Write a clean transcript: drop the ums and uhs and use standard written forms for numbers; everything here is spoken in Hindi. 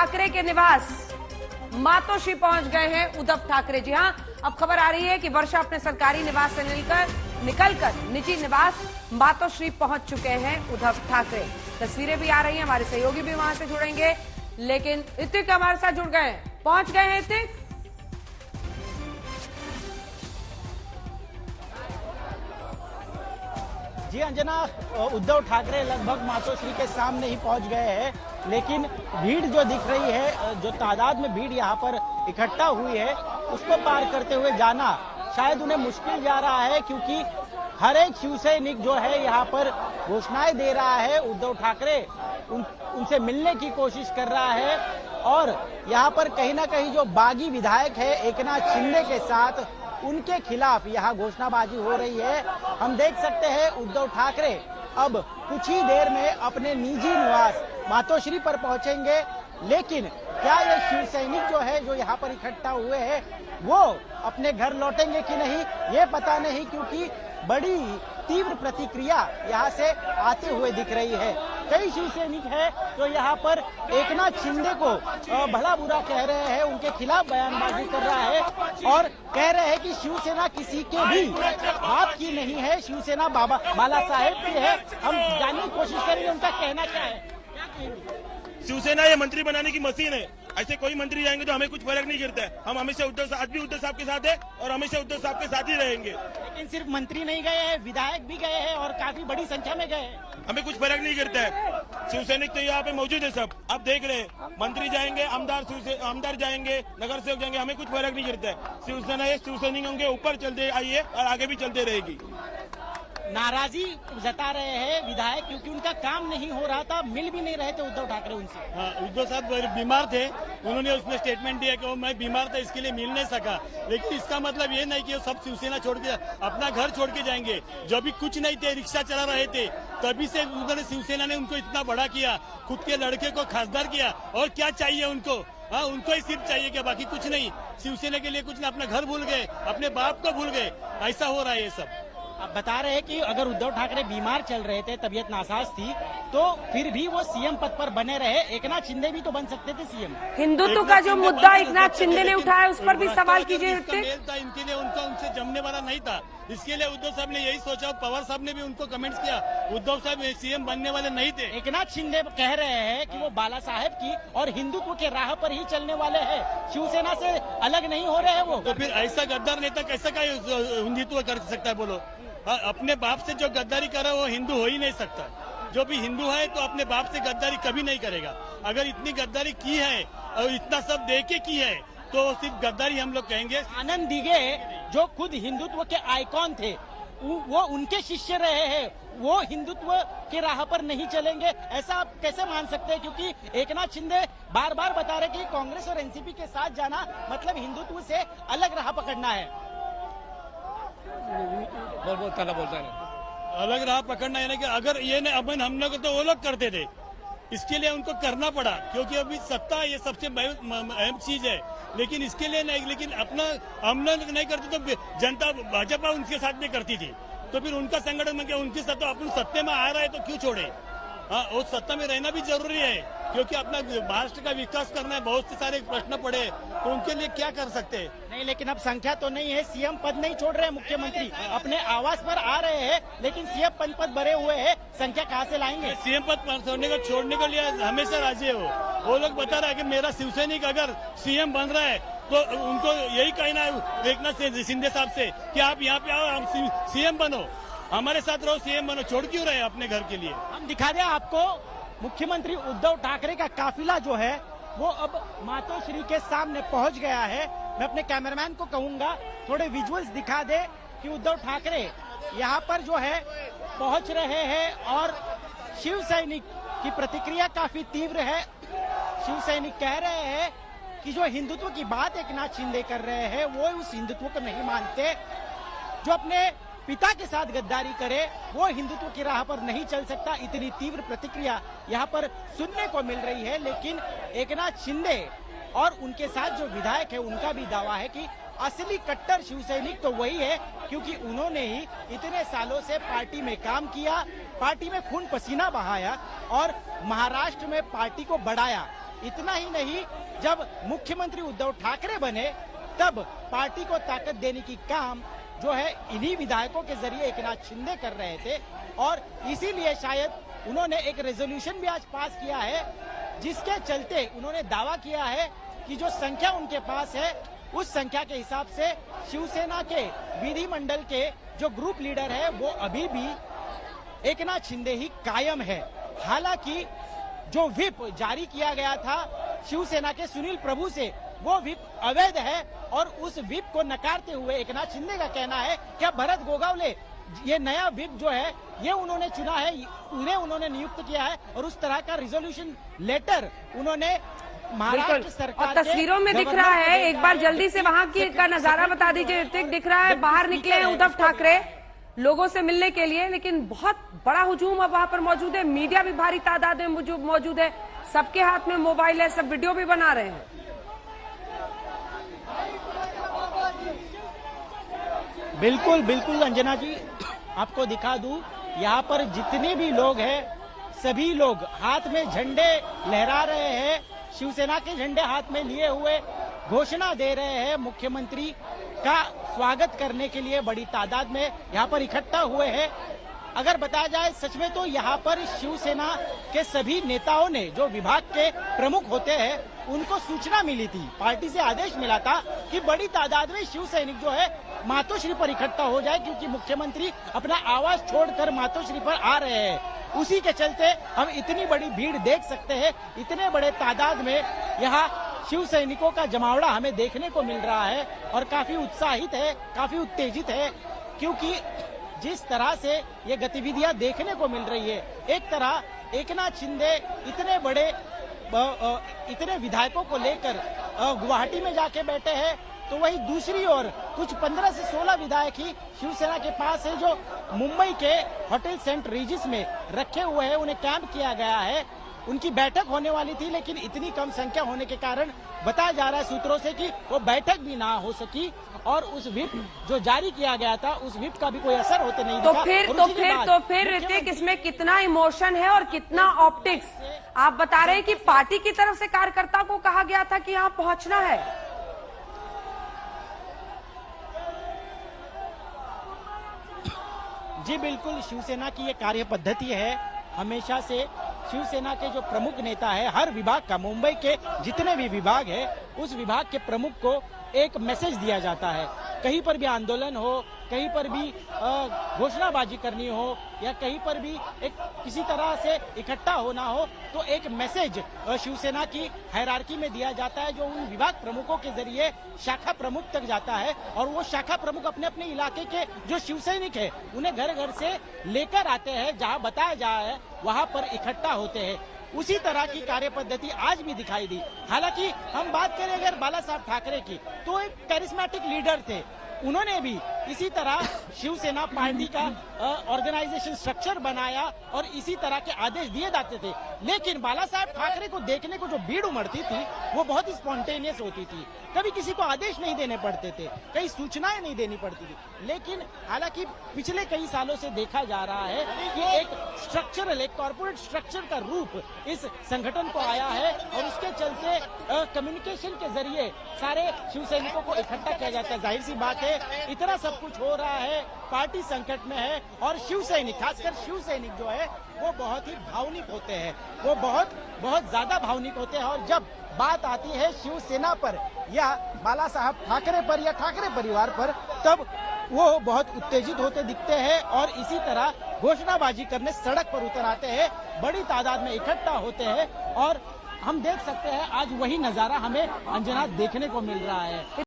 ठाकरे के निवास मातोश्री पहुंच गए हैं उद्धव ठाकरे। जी हां, अब खबर आ रही है कि वर्षा अपने सरकारी निवास से निकलकर निजी निवास मातोश्री पहुंच चुके हैं उद्धव ठाकरे। तस्वीरें भी आ रही हैं, हमारे सहयोगी भी वहां से जुड़ेंगे, लेकिन इतिक हमारे साथ जुड़ गए हैं, पहुंच गए हैं इतिक। जी अंजना, उद्धव ठाकरे लगभग मातोश्री के सामने ही पहुंच गए हैं, लेकिन भीड़ जो दिख रही है, जो तादाद में भीड़ यहाँ पर इकट्ठा हुई है, उसको पार करते हुए जाना शायद उन्हें मुश्किल जा रहा है, क्योंकि हर एक शिव सैनिक जो है यहाँ पर घोषणाएं दे रहा है। उद्धव ठाकरे उनसे मिलने की कोशिश कर रहा है और यहाँ पर कहीं ना कहीं जो बागी विधायक है एकनाथ शिंदे के साथ उनके खिलाफ यहाँ घोषणाबाजी हो रही है। हम देख सकते हैं उद्धव ठाकरे अब कुछ ही देर में अपने निजी निवास मातोश्री पर पहुंचेंगे, लेकिन क्या ये शिव सैनिक जो है, जो यहाँ पर इकट्ठा हुए हैं, वो अपने घर लौटेंगे कि नहीं ये पता नहीं, क्योंकि बड़ी तीव्र प्रतिक्रिया यहाँ से आते हुए दिख रही है। कई शिव सैनिक है जो यहाँ पर एकनाथ शिंदे को भला बुरा कह रहे हैं, उनके खिलाफ बयानबाजी कर रहा है और कह रहे हैं कि शिवसेना किसी के भी बाप की नहीं है, शिवसेना बाला साहेब की है। हम जानने की कोशिश करेंगे उनका कहना क्या है। शिवसेना ये मंत्री बनाने की मशीन है, ऐसे कोई मंत्री जाएंगे तो हमें कुछ फर्क नहीं गिरता है। हम हमेशा आज भी उद्धव साहब के साथ है और हमेशा उद्धव साहब के साथ ही रहेंगे। लेकिन सिर्फ मंत्री नहीं गए हैं, विधायक भी गए हैं और काफी बड़ी संख्या में गए हैं। हमें कुछ फर्क नहीं गिरता है, शिवसैनिक तो यहाँ पे मौजूद है सब। आप देख रहे हैं, मंत्री जाएंगे, आमदार जाएंगे, नगर सेवक जाएंगे, हमें कुछ फर्क नहीं गिरता है। शिवसेना शिवसैनिकों के ऊपर चलते आई है और आगे भी चलते रहेगी। नाराजी जता रहे हैं विधायक, क्योंकि उनका काम नहीं हो रहा था, मिल भी नहीं रहे थे उद्धव ठाकरे उनसे। हाँ, उद्धव साहब बीमार थे, उन्होंने उसमें स्टेटमेंट दिया कि मैं बीमार था इसके लिए मिल नहीं सका, लेकिन इसका मतलब ये नहीं कि वो सब शिवसेना छोड़ के अपना घर छोड़ के जाएंगे। जब भी कुछ नहीं थे, रिक्शा चला रहे थे, तभी से उन्होंने शिवसेना ने उनको इतना बड़ा किया, खुद के लड़के को खासदार किया। और क्या चाहिए उनको? हाँ, उनको ही सिर्फ चाहिए क्या, बाकी कुछ नहीं। शिवसेना के लिए कुछ नहीं, अपना घर भूल गए, अपने बाप को भूल गए। ऐसा हो रहा है ये सब। आप बता रहे हैं कि अगर उद्धव ठाकरे बीमार चल रहे थे, तबीयत नासाज थी, तो फिर भी वो सीएम पद पर बने रहे। एकनाथ शिंदे भी तो बन सकते थे सीएम। हिंदुत्व का जो मुद्दा एकनाथ शिंदे ने उठाया उस पर भी सवाल कीजिए। इनके लिए उनसे जमने वाला नहीं था, इसके लिए उद्धव साहब ने यही सोचा। पवार साहब ने भी उनको कमेंट्स किया, उद्धव साहब सीएम बनने वाले नहीं थे। एकनाथ शिंदे कह रहे हैं कि वो बाला साहेब की और हिंदुत्व के राह पर ही चलने वाले हैं, शिवसेना से अलग नहीं हो रहे हैं वो। तो फिर ऐसा गद्दार नेता कैसा का हिंदुत्व कर सकता है बोलो? अपने बाप से जो गद्दारी करे वो हिंदू हो ही नहीं सकता। जो भी हिंदू है तो अपने बाप से गद्दारी कभी नहीं करेगा। अगर इतनी गद्दारी की है और इतना सब दे के की है तो सिर्फ गद्दारी हम लोग कहेंगे। आनंद दिघे जो खुद हिंदुत्व के आइकॉन थे, वो उनके शिष्य रहे हैं, वो हिंदुत्व के राह पर नहीं चलेंगे, ऐसा आप कैसे मान सकते हैं? क्योंकि एकनाथ शिंदे बार बार बता रहे कि कांग्रेस और एनसीपी के साथ जाना मतलब हिंदुत्व से अलग राह पकड़ना है। बोलता है अलग राह पकड़ना है ना, कि अगर ये नहीं अपन हम लोग तो वो लोग करते थे, इसके लिए उनको करना पड़ा, क्योंकि अभी सत्ता ये सबसे अहम चीज है। लेकिन इसके लिए नहीं, लेकिन अपना हम लोग नहीं करते तो जनता भाजपा उनके साथ में करती थी, तो फिर उनका संगठन में क्या उनकी सत्ता, अपन सत्ते में आ रहा है तो क्यों छोड़े? हाँ, उस सत्ता में रहना भी जरूरी है, क्योंकि अपना महाराष्ट्र का विकास करना है। बहुत से सारे प्रश्न पड़े तो उनके लिए क्या कर सकते हैं? नहीं, लेकिन अब संख्या तो नहीं है, सीएम पद नहीं छोड़ रहे हैं मुख्यमंत्री, अपने आवास पर आ रहे हैं, लेकिन सीएम पद भरे हुए हैं, संख्या कहाँ से लाएंगे? सीएम पद छोड़ने के लिए हमेशा राजी है वो लोग बता रहा है कि मेरा शिवसैनिक अगर सीएम बन रहा है तो उनको यही कहना है एकनाथ शिंदे साहब से कि आप यहाँ पे आओ, हम सीएम बनो, हमारे साथ रहो, सीएम बनो, छोड़ क्यों रहे अपने घर के लिए? हम दिखा दें आपको, मुख्यमंत्री उद्धव ठाकरे का काफिला जो है वो अब मातोश्री के सामने पहुंच गया है। मैं अपने कैमरामैन को कहूंगा थोड़े विजुअल्स दिखा दे कि उद्धव ठाकरे यहाँ पर जो है पहुंच रहे हैं और शिव सैनिक की प्रतिक्रिया काफी तीव्र है। शिव सैनिक कह रहे हैं कि जो हिंदुत्व की बात एकनाथ शिंदे कर रहे हैं वो उस हिंदुत्व को नहीं मानते, जो अपने पिता के साथ गद्दारी करे वो हिंदुत्व की राह पर नहीं चल सकता। इतनी तीव्र प्रतिक्रिया यहाँ पर सुनने को मिल रही है, लेकिन एकनाथ शिंदे और उनके साथ जो विधायक है उनका भी दावा है कि असली कट्टर शिव सैनिक तो वही है, क्योंकि उन्होंने ही इतने सालों से पार्टी में काम किया, पार्टी में खून पसीना बहाया और महाराष्ट्र में पार्टी को बढ़ाया। इतना ही नहीं, जब मुख्यमंत्री उद्धव ठाकरे बने तब पार्टी को ताकत देने की काम जो है इन्हीं विधायकों के जरिए एकनाथ शिंदे कर रहे थे और इसीलिए शायद उन्होंने एक रेजोल्यूशन भी आज पास किया है, जिसके चलते उन्होंने दावा किया है कि जो संख्या उनके पास है उस संख्या के हिसाब से शिवसेना के विधिमंडल के जो ग्रुप लीडर है वो अभी भी एकनाथ शिंदे ही कायम है। हालांकि जो व्हिप जारी किया गया था शिवसेना के सुनील प्रभु से, वो व्हिप अवैध है और उस व्हिप को नकारते हुए एकनाथ शिंदे का कहना है कि भरत गोगावले ये नया व्हिप जो है ये उन्होंने चुना है, उन्हें उन्होंने नियुक्त किया है और उस तरह का रिजोल्यूशन लेटर उन्होंने महाराष्ट्र सरकार और तस्वीरों में दिख रहा है। एक बार जल्दी से वहां की का नजारा बता दीजिए ऋतिक। दिख रहा है बाहर निकले हैं उद्धव ठाकरे लोगों से मिलने के लिए, लेकिन बहुत बड़ा हुजूम अब वहां पर मौजूद है। मीडिया भी भारी तादाद में मौजूद है, सबके हाथ में मोबाइल है, सब वीडियो भी बना रहे हैं। बिल्कुल बिल्कुल अंजना जी, आपको दिखा दूं, यहाँ पर जितने भी लोग हैं सभी लोग हाथ में झंडे लहरा रहे हैं, शिवसेना के झंडे हाथ में लिए हुए घोषणा दे रहे हैं। मुख्यमंत्री का स्वागत करने के लिए बड़ी तादाद में यहाँ पर इकट्ठा हुए हैं। अगर बताया जाए सच में तो यहाँ पर शिवसेना के सभी नेताओं ने, जो विभाग के प्रमुख होते हैं, उनको सूचना मिली थी, पार्टी से आदेश मिला था कि बड़ी तादाद में शिव सैनिक जो है मातोश्री पर इकट्ठा हो जाए, क्योंकि मुख्यमंत्री अपना आवास छोड़कर मातोश्री पर आ रहे हैं। उसी के चलते हम इतनी बड़ी भीड़ देख सकते हैं, इतने बड़े तादाद में यहाँ शिव सैनिकों का जमावड़ा हमें देखने को मिल रहा है और काफी उत्साहित है, काफी उत्तेजित है, क्योंकि जिस तरह से ये गतिविधियां देखने को मिल रही है, एक तरह एकनाथ शिंदे इतने विधायकों को लेकर गुवाहाटी में जाके बैठे हैं, तो वही दूसरी ओर कुछ 15 से 16 विधायक ही शिवसेना के पास है, जो मुंबई के होटल सेंट रेजिस में रखे हुए हैं। उन्हें कैंप किया गया है, उनकी बैठक होने वाली थी, लेकिन इतनी कम संख्या होने के कारण बताया जा रहा है सूत्रों से कि वो बैठक भी ना हो सकी और उस व्हिप जो जारी किया गया था उस व्हिप का भी कोई असर होते नहीं दिखा। तो फिर ऋतिक, इसमें कितना इमोशन है और कितना ऑप्टिक्स? आप बता रहे हैं कि पार्टी की तरफ से कार्यकर्ता को कहा गया था कि यहाँ पहुंचना है। जी बिल्कुल, शिवसेना की ये कार्य पद्धति है। हमेशा से शिवसेना के जो प्रमुख नेता है, हर विभाग का, मुंबई के जितने भी विभाग है, उस विभाग के प्रमुख को एक मैसेज दिया जाता है। कहीं पर भी आंदोलन हो, कहीं पर भी घोषणाबाजी करनी हो या कहीं पर भी एक किसी तरह से इकट्ठा होना हो, तो एक मैसेज शिवसेना की हायरार्की में दिया जाता है, जो उन विभाग प्रमुखों के जरिए शाखा प्रमुख तक जाता है और वो शाखा प्रमुख अपने अपने इलाके के जो शिव सैनिक है उन्हें घर घर से लेकर आते हैं, जहां बताया जा रहा है वहां पर इकट्ठा होते हैं। उसी तरह की कार्य पद्धति आज भी दिखाई दी। हालांकि हम बात करें अगर बाला साहब ठाकरे की, तो एक कैरिस्मेटिक लीडर थे, उन्होंने भी इसी तरह शिवसेना पार्टी का ऑर्गेनाइजेशन स्ट्रक्चर बनाया और इसी तरह के आदेश दिए जाते थे। लेकिन बाला साहब ठाकरे को देखने को जो भीड़ उमड़ती थी वो बहुत ही स्पॉन्टेनियस होती थी, कभी किसी को आदेश नहीं देने पड़ते थे, कई सूचनाएं नहीं देनी पड़ती थी। लेकिन हालांकि पिछले कई सालों से देखा जा रहा है कि एक स्ट्रक्चरल, एक कॉर्पोरेट स्ट्रक्चर का रूप इस संगठन को आया है और उसके चलते कम्युनिकेशन के जरिए सारे शिव सैनिकों को इकट्ठा किया जाता है। जाहिर सी बात है, इतना सब कुछ हो रहा है, पार्टी संकट में है और शिव सैनिक, खासकर शिव सैनिक जो है वो बहुत ही भावनिक होते हैं, वो बहुत ज्यादा भावनिक होते हैं। और जब बात आती है शिवसेना पर या बाला साहब ठाकरे पर या ठाकरे परिवार पर, तब वो बहुत उत्तेजित होते दिखते हैं और इसी तरह घोषणाबाजी करने सड़क पर उतर आते हैं, बड़ी तादाद में इकट्ठा होते हैं और हम देख सकते हैं आज वही नजारा हमें अंजना देखने को मिल रहा है।